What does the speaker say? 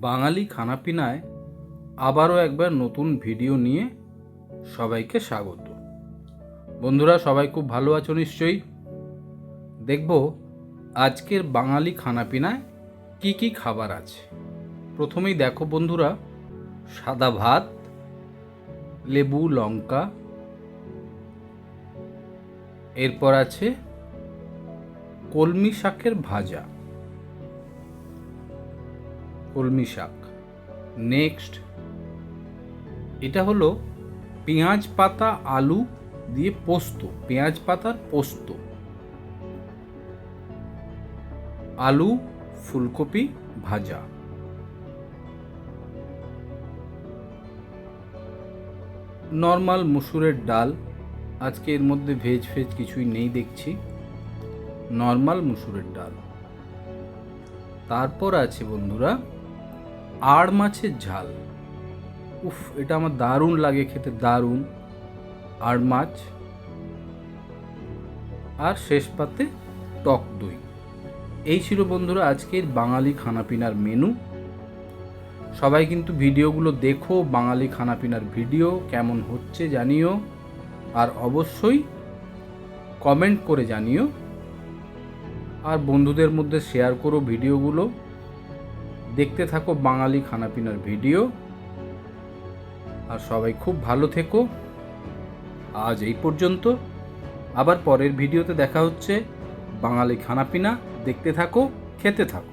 বাঙালি খানাপিনায় আবারও একবার নতুন ভিডিও নিয়ে সবাইকে স্বাগত। বন্ধুরা, সবাই খুব ভালো আছো নিশ্চয়ই। দেখব আজকের বাঙালি খানাপিনায় কি কি খাবার আছে। প্রথমেই দেখো বন্ধুরা, সাদা ভাত, লেবু লঙ্কা, এরপর আছে কলমি শাকের ভাজা, কলমি শাক। নেক্সট, এটা হলো পেঁয়াজ পাতা আলু দিয়ে পোস্ত, পেঁয়াজ পাতার পোস্ত, আলু ফুলকপি ভাজা। নর্মাল মুসুরের ডাল, আজকে এর মধ্যে ভেজ কিছুই নেই দেখছি, নর্মাল মুসুরের ডাল। তারপর আছে বন্ধুরা আড় মাছের ঝাল। উফ, এটা আমার দারুণ লাগে খেতে, দারুণ। আড় মাছ, আর শেষ পাতে টক দই। এই ছিল বন্ধুরা আজকের বাঙালি খানাপিনার মেনু। সবাই কিন্তু ভিডিওগুলো দেখো, বাঙালি খানাপিনার ভিডিও কেমন হচ্ছে জানিও, আর অবশ্যই কমেন্ট করে জানিও, আর বন্ধুদের মধ্যে শেয়ার করো ভিডিওগুলো। দেখতে থাকো বাঙালি খানাপিনার ভিডিও, আর সবাই খুব ভালো থেকো। আজ এই পর্যন্ত, আবার পরের ভিডিওতে দেখা হচ্ছে। বাঙালি খানাপিনা দেখতে থাকো, খেতে থাকো।